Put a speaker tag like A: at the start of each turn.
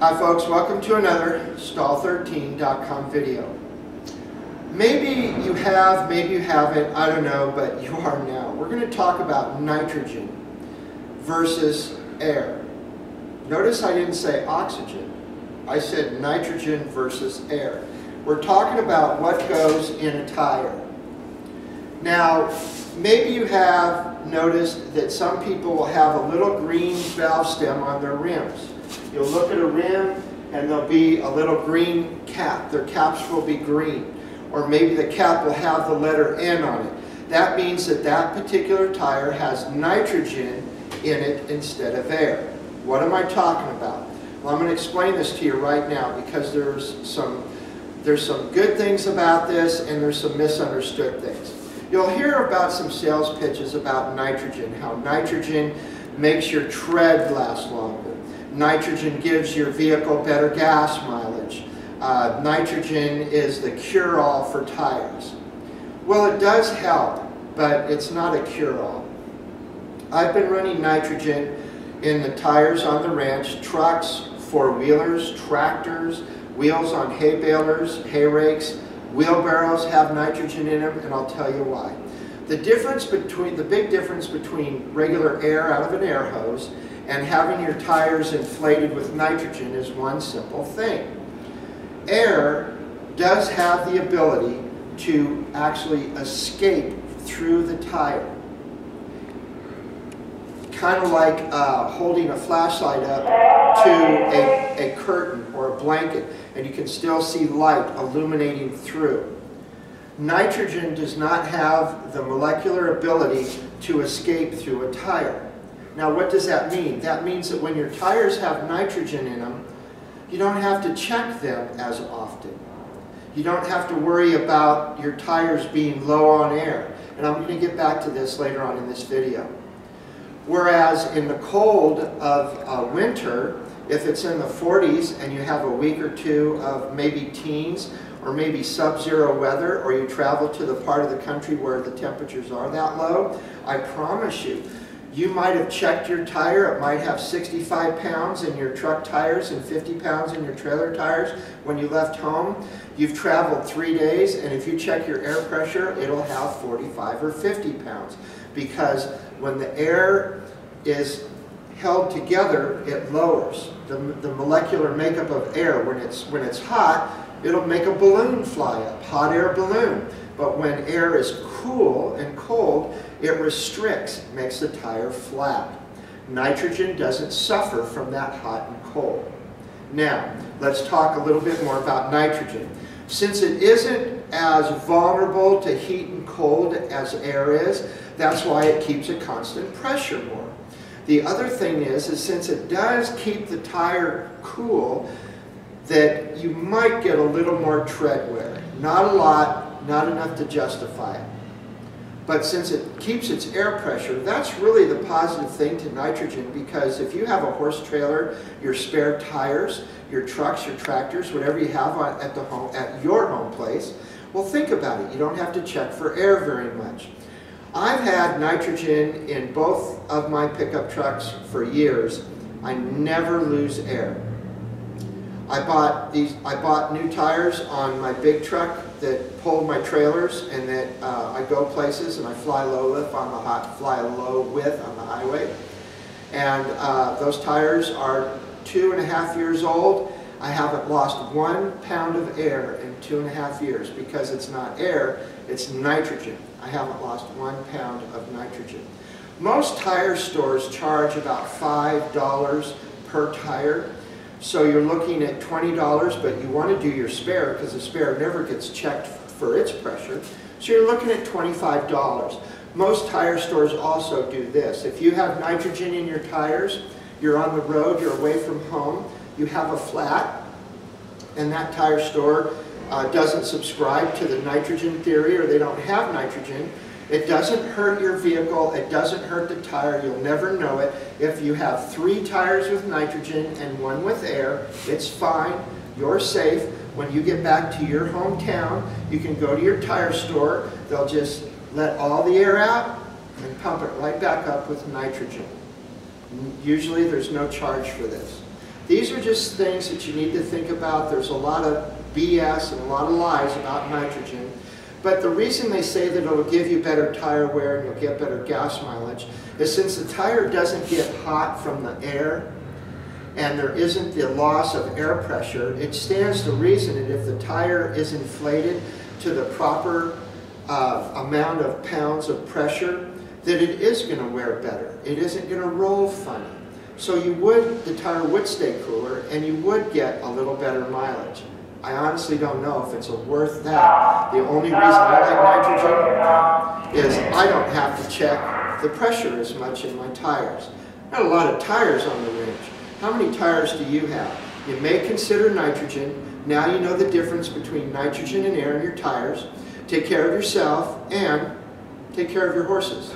A: Hi folks, welcome to another Stall13.com video. Maybe you have, maybe you haven't, I don't know, but you are now. We're going to talk about nitrogen versus air. Notice I didn't say oxygen. I said nitrogen versus air. We're talking about what goes in a tire. Now, maybe you have noticed that some people will have a little green valve stem on their rims. You'll look at a rim and there'll be a little green cap. Their caps will be green. Or maybe the cap will have the letter N on it. That means that that particular tire has nitrogen in it instead of air. What am I talking about? Well, I'm going to explain this to you right now because there's some good things about this and there's some misunderstood things. You'll hear about some sales pitches about nitrogen, how nitrogen makes your tread last longer. Nitrogen gives your vehicle better gas mileage. Nitrogen is the cure-all for tires. Well, it does help, but it's not a cure-all. I've been running nitrogen in the tires on the ranch, trucks, four-wheelers, tractors, wheels on hay balers, hay rakes, wheelbarrows have nitrogen in them, and I'll tell you why. The big difference between regular air out of an air hose and having your tires inflated with nitrogen is one simple thing. Air does have the ability to actually escape through the tire. Kind of like holding a flashlight up to a curtain or a blanket, and you can still see light illuminating through. Nitrogen does not have the molecular ability to escape through a tire. Now, what does that mean? That means that when your tires have nitrogen in them, you don't have to check them as often. You don't have to worry about your tires being low on air. And I'm going to get back to this later on in this video. Whereas in the cold of winter, if it's in the 40s and you have a week or two of maybe teens or maybe sub-zero weather, or you travel to the part of the country where the temperatures are that low, I promise you, you might have checked your tire. It might have 65 pounds in your truck tires and 50 pounds in your trailer tires when you left home. You've traveled 3 days, and if you check your air pressure, it'll have 45 or 50 pounds. Because when the air is held together, it lowers. The molecular makeup of air, when it's hot, it'll make a balloon fly up, hot air balloon. But when air is cool and cold, it restricts, makes the tire flat. Nitrogen doesn't suffer from that hot and cold. Now, let's talk a little bit more about nitrogen. Since it isn't as vulnerable to heat and cold as air is, that's why it keeps a constant pressure more. The other thing is since it does keep the tire cool, that you might get a little more tread wear. Not a lot, not enough to justify it. But since it keeps its air pressure, that's really the positive thing to nitrogen, because if you have a horse trailer, your spare tires, your trucks, your tractors, whatever you have at your home place, well, think about it. You don't have to check for air very much. I've had nitrogen in both of my pickup trucks for years. I never lose air. I bought new tires on my big truck that pulled my trailers, and that I go places and I fly low width on the highway. And those tires are 2.5 years old. I haven't lost 1 pound of air in 2.5 years because it's not air, it's nitrogen. I haven't lost 1 pound of nitrogen. Most tire stores charge about $5 per tire. So you're looking at $20, but you want to do your spare because the spare never gets checked for its pressure. So you're looking at $25. Most tire stores also do this. If you have nitrogen in your tires, you're on the road, you're away from home, you have a flat, and that tire store doesn't subscribe to the nitrogen theory, or they don't have nitrogen, it doesn't hurt your vehicle, it doesn't hurt the tire, you'll never know it. If you have 3 tires with nitrogen and 1 with air, it's fine, you're safe. When you get back to your hometown, you can go to your tire store, they'll just let all the air out and pump it right back up with nitrogen. Usually there's no charge for this. These are just things that you need to think about. There's a lot of BS and a lot of lies about nitrogen. But the reason they say that it'll give you better tire wear and you'll get better gas mileage is since the tire doesn't get hot from the air and there isn't the loss of air pressure, it stands to reason that if the tire is inflated to the proper amount of pounds of pressure, that it is going to wear better. It isn't going to roll funny. So the tire would stay cooler and you would get a little better mileage. I honestly don't know if it's worth that. The only reason I like nitrogen is I don't have to check the pressure as much in my tires. Got a lot of tires on the range. How many tires do you have? You may consider nitrogen. Now you know the difference between nitrogen and air in your tires. Take care of yourself and take care of your horses.